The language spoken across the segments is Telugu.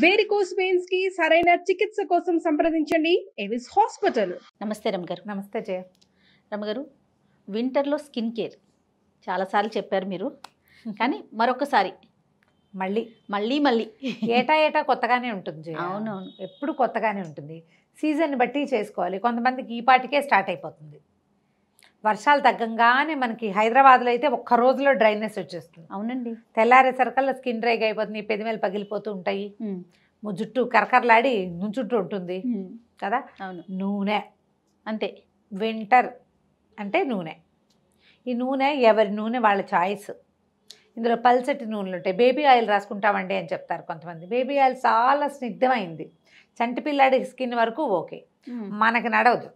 వేరికోస్ వెయిన్స్ కి సరైన చికిత్స కోసం సంప్రదించండి ఎవిస్ హాస్పిటల్. నమస్తే రమగారు. నమస్తే జయ. రమగారు, వింటర్లో స్కిన్ కేర్ చాలాసార్లు చెప్పారు మీరు, కానీ మరొకసారి మళ్ళీ మళ్ళీ మళ్ళీ ఏటా కొత్తగానే ఉంటుంది జయ. అవునవును, ఎప్పుడు కొత్తగానే ఉంటుంది. సీజన్ బట్టి చేసుకోవాలి. కొంతమందికి ఈ పాటికే స్టార్ట్ అయిపోతుంది. వర్షాలు తగ్గంగానే మనకి హైదరాబాద్లో అయితే ఒక్క రోజులో డ్రైనెస్ వచ్చేస్తుంది. అవునండి. తెల్లారేసరికల్లా స్కిన్ డ్రైగా అయిపోతుంది, పెదిమేలు పగిలిపోతూ ఉంటాయి, జుట్టు కరకరలాడి నుంచుంటూ ఉంటుంది కదా. అవును, నూనె అంతే. వింటర్ అంటే నూనె. ఈ నూనె ఎవరి నూనె వాళ్ళ చాయిస్. ఇందులో పల్చటి నూనెలు ఉంటాయి. బేబీ ఆయిల్ రాసుకుంటామండి అని చెప్తారు కొంతమంది. బేబీ ఆయిల్ చాలా స్నిగ్ధమైంది. చంటి పిల్లాడి స్కిన్ వరకు ఓకే, మనకి నడవదు.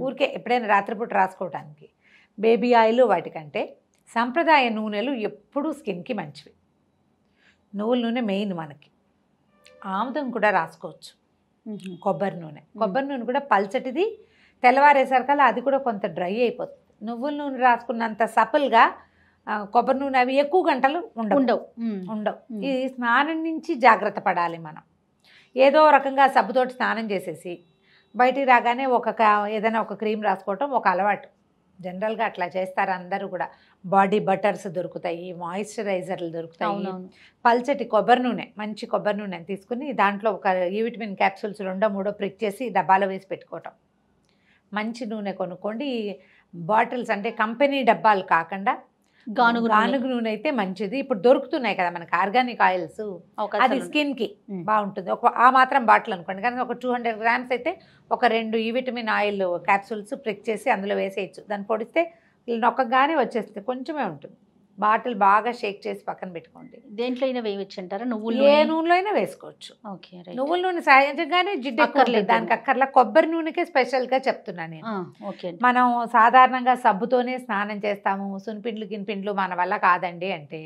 ఊరికే ఎప్పుడైనా రాత్రిపూట రాసుకోవడానికి. బేబీ ఆయిల్ వాటికంటే సంప్రదాయ నూనెలు ఎప్పుడూ స్కిన్కి మంచివి. నువ్వుల నూనె మెయిన్ మనకి. ఆముదం కూడా రాసుకోవచ్చు. కొబ్బరి నూనె కూడా పల్చటిది. తెల్లవారేసరికల్లా అది కూడా కొంత డ్రై అయిపోతుంది. నువ్వుల నూనె రాసుకున్నంత సపల్గా కొబ్బరి నూనె అవి ఎక్కువ గంటలు ఉండవు. ఈ స్నానం నుంచి జాగ్రత్త పడాలి మనం. ఏదో రకంగా సబ్బుతోటి స్నానం చేసేసి బయటికి రాగానే ఏదైనా ఒక క్రీమ్ రాసుకోవటం ఒక అలవాటు. జనరల్గా అట్లా చేస్తారు అందరూ కూడా. బాడీ బటర్స్ దొరుకుతాయి, మాయిశ్చరైజర్లు దొరుకుతాయి. పల్చటి కొబ్బరి నూనె, మంచి కొబ్బరి నూనె తీసుకుని దాంట్లో ఒక ఈ విటమిన్ క్యాప్సూల్స్ 2-3 ప్రిక్ చేసి డబ్బాలో వేసి పెట్టుకోవటం. మంచి నూనె కొనుక్కోండి. బాటిల్స్ అంటే కంపెనీ డబ్బాలు కాకుండా గానుగు నూనె అయితే మంచిది. ఇప్పుడు దొరుకుతున్నాయి కదా మనకి ఆర్గానిక్ ఆయిల్స్, అది స్కిన్కి బాగుంటుంది. ఆ మాత్రం బాటిల్ అనుకోండి, కానీ ఒక 200 గ్రామ్స్ అయితే ఒక 2 ఈ విటమిన్ ఆయిల్ క్యాప్సూల్స్ ప్రిక్ చేసి అందులో వేసేయచ్చు. దాన్ని పొడిస్తే నొక్కగానే వచ్చేస్తుంది. కొంచెమే ఉంటుంది. బాటిల్ బాగా షేక్ చేసి పక్కన పెట్టుకోండి. దేంట్లో అయినా వేయవచ్చు అంటారా? ఏ నూనెలో అయినా వేసుకోవచ్చు. నువ్వుల నూనె సహజంగానే జిడ్డు అక్కర్లేదు, దానికి అక్కర్లా. కొబ్బరి నూనెకే స్పెషల్గా చెప్తున్నాను నేను. మనం సాధారణంగా సబ్బుతోనే స్నానం చేస్తాము, సున్పిండ్లు గిన్పిండ్లు మన వల్ల కాదండి అంటే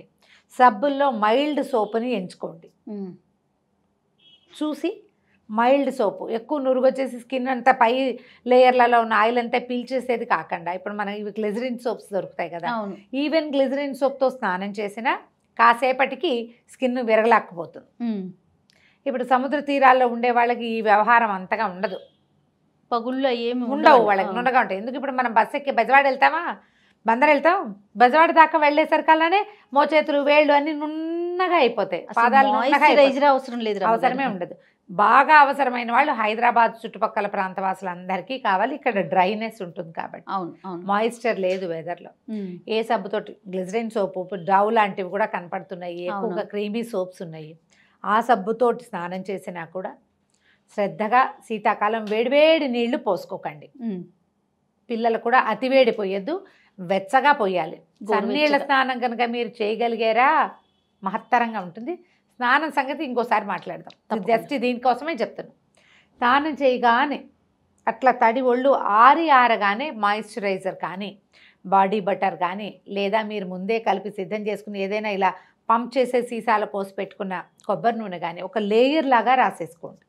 సబ్బుల్లో మైల్డ్ సోపుని ఎంచుకోండి. చూసి మైల్డ్ సోపు, ఎక్కువ నురుగొచ్చేసి స్కిన్ అంతా పై లేయర్లలో ఉన్న ఆయిల్ అంతా పీల్చేసేది కాకుండా, ఇప్పుడు మనకి ఇవి గ్లిజరిన్ సోప్స్ దొరుకుతాయి కదా, ఈవెన్ గ్లిజరిన్ సోప్తో స్నానం చేసినా కాసేపటికి స్కిన్ విరగలేకపోతుంది. ఇప్పుడు సముద్ర తీరాల్లో ఉండే వాళ్ళకి ఈ వ్యవహారం అంతగా ఉండదు. పగుళ్ళు ఏమి ఉండవు, వాళ్ళకి నుండగా ఉంటాయి. ఎందుకు ఇప్పుడు మనం బస్సు ఎక్కి బెజవాడ వెళ్తామా, బందర్ వెళ్తాం, బెజవాడ దాకా వెళ్ళేసరికల్లానే మోచేతులు వేళ్ళు అన్ని నున్నగా అయిపోతాయి. పాదాలు అవసరం లేదు, అవసరమే ఉండదు. బాగా అవసరమైన వాళ్ళు హైదరాబాద్ చుట్టుపక్కల ప్రాంతవాసులందరికీ కావాలి. ఇక్కడ డ్రైనెస్ ఉంటుంది కాబట్టి, మాయిశ్చర్ లేదు వెదర్లో. ఏ సబ్బుతోటి, గ్లిజరిన్ సోపు, డవ్ లాంటివి కూడా కనపడుతున్నాయి, ఎక్కువగా క్రీమీ సోప్స్ ఉన్నాయి. ఆ సబ్బుతోటి స్నానం చేసినా కూడా శ్రద్ధగా శీతాకాలం వేడివేడి నీళ్లు పోసుకోకండి. పిల్లలు కూడా అతివేడి పోయొద్దు, వెచ్చగా పోయాలి. చన్నీళ్ళ స్నానం కనుక మీరు చేయగలిగారా మహత్తరంగా ఉంటుంది. స్నానం సంగతి ఇంకోసారి మాట్లాడదాం. జస్ట్ దీనికోసమే చెప్తున్నాను. స్నానం చేయగానే అట్లా తడి ఒళ్ళు ఆరగానే మాయిశ్చరైజర్ కానీ బాడీ బటర్ కానీ, లేదా మీరు ముందే కలిపి సిద్ధం చేసుకుని ఏదైనా ఇలా పంప్ చేసే సీసాల పోసి పెట్టుకున్న కొబ్బరి నూనె కానీ ఒక లేయర్ లాగా రాసేసుకోండి.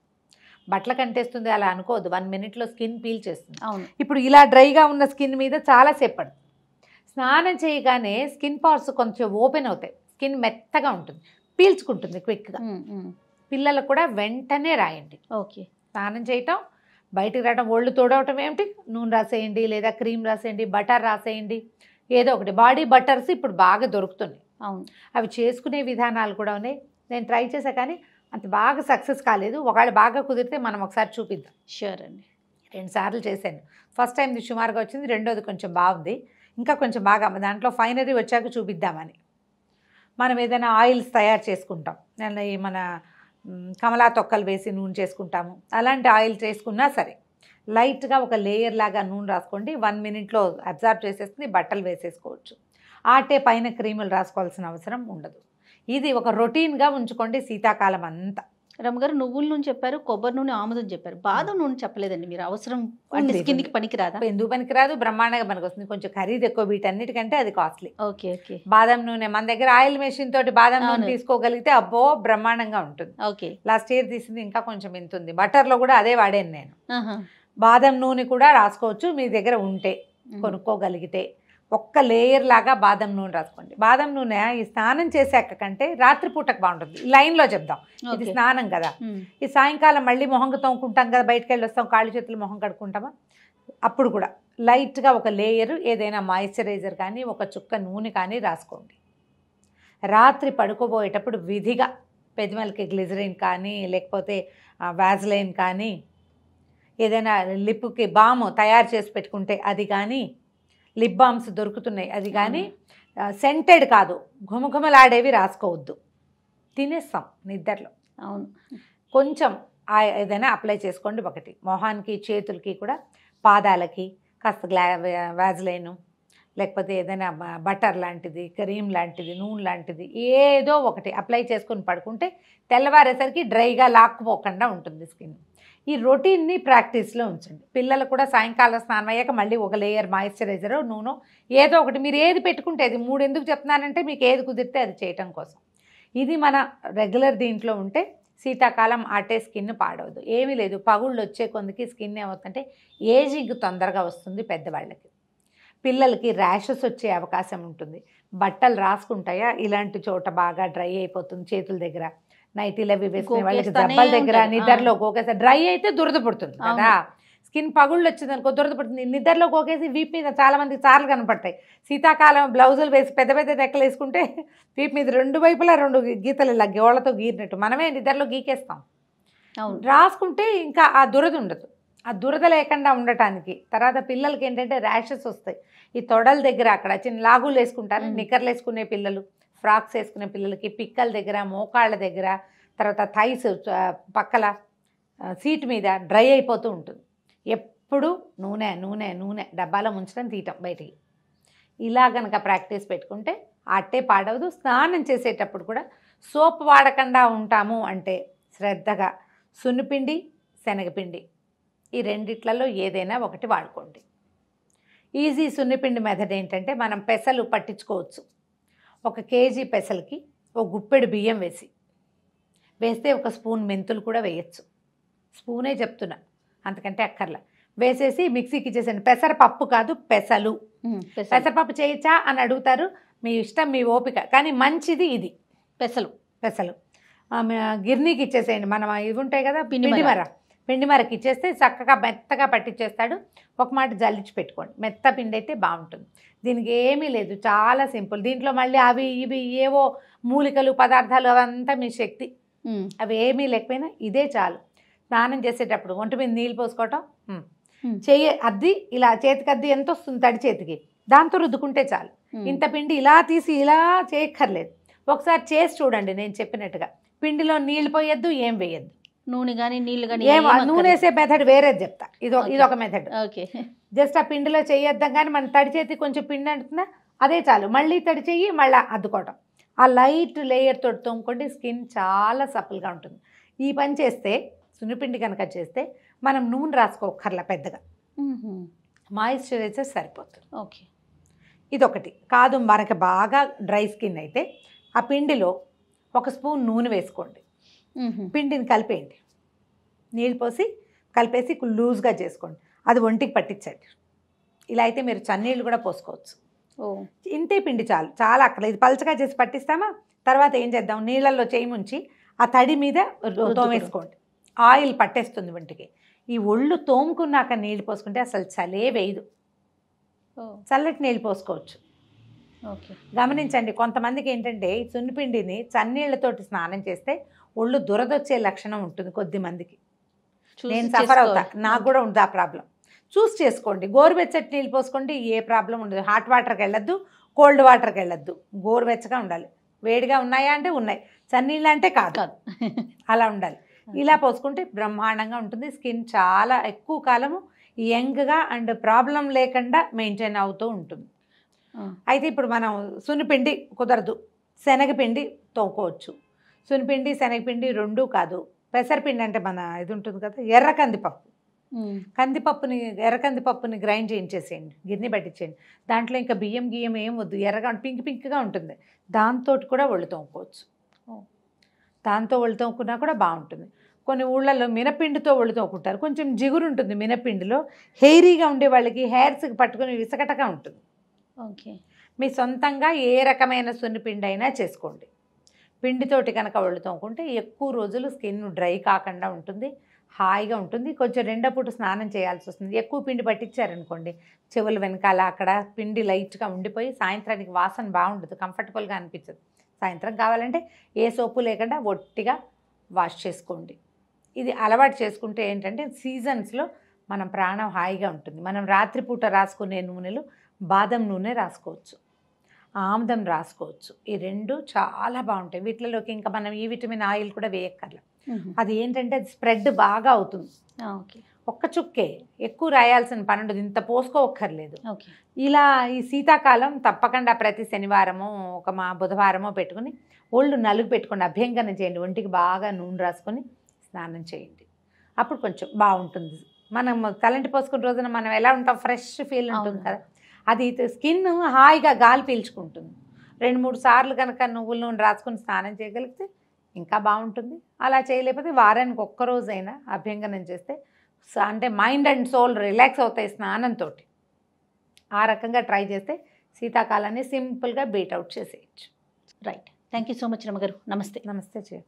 బట్టలు కంటేస్తుంది అలా అనుకోవద్దు, 1 మినిట్లో స్కిన్ పీల్ చేస్తుంది. ఇప్పుడు ఇలా డ్రైగా ఉన్న స్కిన్ మీద చాలాసేపు పడుతుంది. స్నానం చేయగానే స్కిన్ పార్ట్స్ కొంచెం ఓపెన్ అవుతాయి, స్కిన్ మెత్తగా ఉంటుంది, పీల్చుకుంటుంది క్విక్గా. పిల్లలకు కూడా వెంటనే రాయండి. స్నానం చేయటం, బయటికి రావడం, ఒళ్ళు తోడవటం ఏమిటి, నూనె రాసేయండి, లేదా క్రీమ్ రాసేయండి, బటర్ రాసేయండి, ఏదో ఒకటి. బాడీ బటర్స్ ఇప్పుడు బాగా దొరుకుతున్నాయి. అవి చేసుకునే విధానాలు కూడా ఉన్నాయి. నేను ట్రై చేసా కానీ అంత బాగా సక్సెస్ కాలేదు. ఒకవేళ బాగా కుదిరితే మనం ఒకసారి చూపిద్దాం. షూర్ అండి. 2 సార్లు చేశాను. ఫస్ట్ టైంది సుమారుగా వచ్చింది, రెండోది కొంచెం బాగుంది, ఇంకా కొంచెం బాగా దాంట్లో ఫైనరీ వచ్చాక చూపిద్దామని. మనం ఏదైనా ఆయిల్స్ తయారు చేసుకుంటాం, మన కమలా తొక్కలు వేసి నూనె చేసుకుంటాము, అలాంటి ఆయిల్ చేసుకున్నా సరే లైట్గా ఒక లేయర్ లాగా నూనె రాసుకోండి. 1 మినిట్లో అబ్జర్వ్ చేసేస్తుంది, బట్టలు వేసేసుకోవచ్చు. ఆటే పైన క్రీములు రాసుకోవాల్సిన అవసరం ఉండదు. ఇది ఒక రొటీన్గా ఉంచుకోండి శీతాకాలం అంతా. రమగారు, నువ్వుల నూనె చెప్పారు, కొబ్బరి నూనె, ఆముదం చెప్పారు, బాదం నూనె చెప్పలేదండి మీరు. అవసరం అంటే స్కిన్కి పనికిరాదా? ఎందుకు పనికిరాదు, బ్రహ్మాండంగా పనికి వస్తుంది. కొంచెం ఖరీదు ఎక్కువ, వీటన్నిటికంటే అది కాస్ట్లీ. ఓకే. బాదం నూనె మన దగ్గర ఆయిల్ మెషిన్ తోటి బాదం నూనె తీసుకోగలిగితే అబ్బో బ్రహ్మాండంగా ఉంటుంది. లాస్ట్ ఇయర్ తీసింది ఇంకా కొంచెం ఎంత ఉంది. బటర్లో కూడా అదే వాడాను నేను. బాదం నూనె కూడా రాసుకోవచ్చు మీ దగ్గర ఉంటే, కొనుక్కోగలిగితే. ఒక్క లేయర్ లాగా బాదం నూనె రాసుకోండి. బాదం నూనె ఈ స్నానం చేశాక కంటే రాత్రిపూటకు బాగుంటుంది. లైన్లో చెప్దాం, ఇది Okay. స్నానం కదా, ఈ సాయంకాలం మళ్ళీ మొహంగా తోముకుంటాం కదా, బయటకు వెళ్ళి వస్తాం, కాళ్ళు చేతులు మొహం కడుక్కుంటామా, అప్పుడు కూడా లైట్గా ఒక లేయరు ఏదైనా మాయిశ్చరైజర్ కానీ ఒక చుక్క నూనె కానీ రాసుకోండి. రాత్రి పడుకోబోయేటప్పుడు విధిగా పెదమలకి గ్లిజరిన్ కానీ లేకపోతే వ్యాజ్లైన్ కానీ ఏదైనా లిప్కి బామ్ తయారు చేసి పెట్టుకుంటే అది కానీ, లిప్ బామ్స్ దొరుకుతున్నాయి అది కానీ, సెంటెడ్ కాదు ఘుమఘుమలాడేవి రాసుకోవద్దు, తినేస్తాం నిద్రలో. అవును. కొంచెం ఏదైనా అప్లై చేసుకోండి. ఒకటి మొహానికి చేతులకి కూడా, పాదాలకి కాస్త వ్యాజ్లైను లేకపోతే ఏదైనా బటర్ లాంటిది, క్రీమ్ లాంటిది, నూనె లాంటిది ఏదో ఒకటి అప్లై చేసుకుని పడుకుంటే తెల్లవారేసరికి డ్రైగా లాక్కుపోకుండా ఉంటుంది స్కిన్. ఈ రొటీన్ని ప్రాక్టీస్లో ఉంచండి. పిల్లలు కూడా సాయంకాలం స్నానం అయ్యాక మళ్ళీ ఒక లేయర్ మాయిశ్చరైజర్ నూనె ఏదో ఒకటి మీరు ఏది పెట్టుకుంటే అది 3 ఎందుకు చెప్తున్నానంటే మీకు ఏది కుదిరితే అది చేయటం కోసం. ఇది మన రెగ్యులర్ దీంట్లో ఉంటే శీతాకాలం ఆటే స్కిన్ పాడవదు. ఏమీ లేదు, పగుళ్ళు వచ్చే కొందికి స్కిన్ ఏమవుతుందంటే ఏజింగ్ తొందరగా వస్తుంది పెద్దవాళ్ళకి. పిల్లలకి ర్యాషెస్ వచ్చే అవకాశం ఉంటుంది. బట్టలు రాసుకుంటాయా ఇలాంటి చోట బాగా డ్రై అయిపోతుంది, చేతుల దగ్గర నైటీలు అవి వేసుకునే వాళ్ళకి జబ్బల దగ్గర నిద్రలో గోకేసి డ్రై అయితే దురద పుడుతుంది కదా, స్కిన్ పగుళ్ళు వచ్చింది అనుకో దురద పుడుతుంది. నిద్రలో గోకేసి వీపు మీద చాలా మందికి చార్లు కనపడతాయి. శీతాకాలం బ్లౌజులు వేసి పెద్ద పెద్ద రెక్కలు వేసుకుంటే వీపు మీద 2 వైపులా 2 గీతలు ఇలా గోళ్ళతో గీరినట్టు మనమే నిద్రలో గీకేస్తాం. రాసుకుంటే ఇంకా ఆ దురద ఉండదు. ఆ దురద లేకుండా ఉండటానికి తర్వాత పిల్లలకి ఏంటంటే ర్యాషెస్ వస్తాయి. ఈ తొడల దగ్గర అక్కడ చిన్న లాగులు వేసుకుంటారు, నిక్కర్లు వేసుకునే పిల్లలు, ఫ్రాక్స్ వేసుకునే పిల్లలకి పిక్కల దగ్గర, మోకాళ్ళ దగ్గర, తర్వాత థైస్ పక్కల సీట్ మీద డ్రై అయిపోతూ ఉంటుంది. ఎప్పుడు నూనె నూనె నూనె డబ్బాలో ముంచడం తీయటం బయటికి. ఇలా కనుక ప్రాక్టీస్ పెట్టుకుంటే అట్టే పాడవదు. స్నానం చేసేటప్పుడు కూడా సోప్ వాడకుండా ఉంటాము అంటే శ్రద్ధగా సున్నిపిండి, శనగపిండి ఈ రెండిట్లలో ఏదైనా ఒకటి వాడుకోండి. ఈజీ సున్నిపిండి మెథడ్ ఏంటంటే మనం పెసలు పట్టించుకోవచ్చు. 1 కేజీ పెసలకి 1 గుప్పెడు బియ్యం వేస్తే 1 స్పూన్ మెంతులు కూడా వేయచ్చు. స్పూనే చెప్తున్నా, అంతకంటే అక్కర్లా. వేసేసి మిక్సీకి ఇచ్చేసండి. పెసరపప్పు కాదు పెసలు. పెసరపప్పు చేయొచ్చా అని అడుగుతారు, మీ ఇష్టం మీ ఓపిక, కానీ మంచిది ఇది పెసలు. గిర్నీకి ఇచ్చేసేయండి. మనం ఇవి ఉంటాయి కదా పిండి మరకి ఇచ్చేస్తే చక్కగా మెత్తగా పట్టించేస్తాడు. ఒక మాట జల్లించి పెట్టుకోండి. మెత్త పిండి అయితే బాగుంటుంది. దీనికి ఏమీ లేదు, చాలా సింపుల్. దీంట్లో మళ్ళీ అవి ఇవి ఏవో మూలికలు పదార్థాలు అవంతా మీ శక్తి, అవి ఏమీ లేకపోయినా ఇదే చాలు. స్నానం చేసేటప్పుడు ఒంటి మీద నీళ్ళు పోసుకోవటం, అద్ది ఇలా చేతికి అద్ది ఎంత వస్తుంది తడి చేతికి, దాంతో రుద్దుకుంటే చాలు. ఇంత పిండి ఇలా తీసి ఇలా చేయక్కర్లేదు. ఒకసారి చేసి చూడండి నేను చెప్పినట్టుగా. పిండిలో నీళ్ళు పోయొద్దు, ఏం వేయద్దు, నూనె కానీ నీళ్ళు కానీ నూనె వేసే మెథడ్ వేరేది చెప్తా. ఇదొక మెథడ్. జస్ట్ ఆ పిండిలో చేయొద్దాం, కానీ మన తడి చేతి కొంచెం పిండి అంటుందా అదే చాలు. మళ్ళీ తడి చెయ్యి మళ్ళీ అద్దుకోవటం. ఆ లైట్ లేయర్ తోటి తోముకోండి, స్కిన్ చాలా సఫల్గా ఉంటుంది. ఈ పని చేస్తే సున్నిపిండి కనుక చేస్తే మనం నూనె రాసుకోకర్లా పెద్దగా, మాయిశ్చరైజర్ సరిపోతుంది. ఓకే, ఇదొకటి. కాదు మనకి బాగా డ్రై స్కిన్ అయితే ఆ పిండిలో 1 స్పూన్ నూనె వేసుకోండి. పిండిని కలిపేయండి, నీళ్ళు పోసి కలిపేసి లూజ్గా చేసుకోండి. అది ఒంటికి పట్టించండి. ఇలా అయితే మీరు చన్నీళ్ళు కూడా పోసుకోవచ్చు. ఇంతే పిండి చాలు, చాలా అక్కడ ఇది పలచగా చేసి పట్టిస్తామా. తర్వాత ఏం చేద్దాం, నీళ్ళల్లో చేయి ముంచి ఆ తడి మీద తోమేసుకోండి. ఆయిల్ పట్టేస్తుంది ఒంటికి. ఈ ఒళ్ళు తోముకున్నాక నీళ్ళు పోసుకుంటే అసలు చలే వేయదు, చల్లటి నీళ్ళు పోసుకోవచ్చు. గమనించండి, కొంతమందికి ఏంటంటే ఈ సున్నిపిండిని చన్నీళ్ళతోటి స్నానం చేస్తే ఒళ్ళు దురదొచ్చే లక్షణం ఉంటుంది కొద్దిమందికి. నేను సఫర్ అవుతా, నాకు కూడా ఉంది ఆ ప్రాబ్లం. చూస్ చేసుకోండి. గోరువెచ్చటి నీళ్ళు పోసుకోండి, ఏ ప్రాబ్లం ఉండదు. హాట్ వాటర్కి వెళ్ళొద్దు, కోల్డ్ వాటర్కి వెళ్ళొద్దు, గోరువెచ్చగా ఉండాలి. వేడిగా ఉన్నాయా అంటే ఉన్నాయి, చన్నీళ్ళు అంటే కాదు, అలా ఉండాలి. ఇలా పోసుకుంటే బ్రహ్మాండంగా ఉంటుంది. స్కిన్ చాలా ఎక్కువ కాలము యంగ్గా అండ్ ప్రాబ్లం లేకుండా మెయింటైన్ అవుతూ ఉంటుంది. అయితే ఇప్పుడు మనం సున్నిపిండి కుదరదు, శనగపిండి తోముకోవచ్చు. సున్నిపిండి శనగపిండి 2 కాదు, పెసరపిండి అంటే మన ఇది ఉంటుంది కదా, ఎర్ర కందిపప్పుని గ్రైండ్ చేయించేసేయండి, గిన్నె పట్టించేయండి. దాంట్లో ఇంకా బియ్యం ఏం వద్దు, ఎర్రగా పింక్గా ఉంటుంది. దాంతో కూడా ఒళ్ళు తోముకోవచ్చు. దాంతో ఒళ్ళు తోముకున్నా కూడా బాగుంటుంది. కొన్ని ఊళ్ళల్లో మినపిండితో ఒళ్ళు తోముకుంటారు, కొంచెం జిగురు ఉంటుంది మినపిండిలో. హెయిరీగా ఉండే వాళ్ళకి హెయిర్స్కి పట్టుకుని విసకటగా ఉంటుంది. ఓకే. మీ సొంతంగా ఏ రకమైన సున్నిపిండి అయినా చేసుకోండి. పిండితోటి కనుక ఒళ్ళు తోముకుంటే ఎక్కువ రోజులు స్కిన్ డ్రై కాకుండా ఉంటుంది, హాయిగా ఉంటుంది. కొంచెం రెండో పూట స్నానం చేయాల్సి వస్తుంది. ఎక్కువ పిండి పట్టించారనుకోండి, చెవుల వెనకాల అక్కడ పిండి లైట్గా ఉండిపోయి సాయంత్రానికి వాసన బాగుండదు, కంఫర్టబుల్గా అనిపించదు. సాయంత్రం కావాలంటే ఏ సోపు లేకుండా ఒట్టిగా వాష్ చేసుకోండి. ఇది అలవాటు చేసుకుంటే ఏంటంటే సీజన్స్లో మనం ప్రాణం హాయిగా ఉంటుంది. మనం రాత్రిపూట రాసుకునే నూనెలు బాదం నూనె రాసుకోవచ్చు, ఆముదం రాసుకోవచ్చు. ఈ రెండు చాలా బాగుంటాయి. వీటిలోకి ఇంకా మనం ఈ విటమిన్ ఆయిల్ కూడా వేయక్కర్లేదు. అది ఏంటంటే అది స్ప్రెడ్ బాగా అవుతుంది. ఓకే. ఒక్క చుక్కే, ఎక్కువ రాయాల్సిన పని ఉండదు, ఇంత పోసుకోవక్కర్లేదు. ఓకే. ఇలా ఈ శీతాకాలం తప్పకుండా ప్రతి శనివారమో బుధవారమో పెట్టుకుని ఒళ్ళు నలుగు పెట్టుకోండి, అభ్యంగనం చేయండి. ఒంటికి బాగా నూనె రాసుకొని స్నానం చేయండి. అప్పుడు కొంచెం బాగుంటుంది. మనం తలంటి పోసుకున్న రోజున మనం ఎలా ఉంటాం, ఫ్రెష్ ఫీల్ ఉంటుంది కదా, అది స్కిన్ హాయిగా గాలి పీల్చుకుంటుంది. 2-3 సార్లు కనుక నువ్వుల నూనె రాసుకొని స్నానం చేయగలిగితే ఇంకా బాగుంటుంది. అలా చేయలేకపోతే వారానికి ఒక్కరోజైనా అభ్యంగనం చేస్తే అంటే మైండ్ అండ్ సోల్ రిలాక్స్ అవుతాయి స్నానంతో. ఆ రకంగా ట్రై చేస్తే శీతాకాలాన్ని సింపుల్గా బీట్అవుట్ చేసేయచ్చు. Right. Thank you so much రమగారు. నమస్తే. నమస్తే.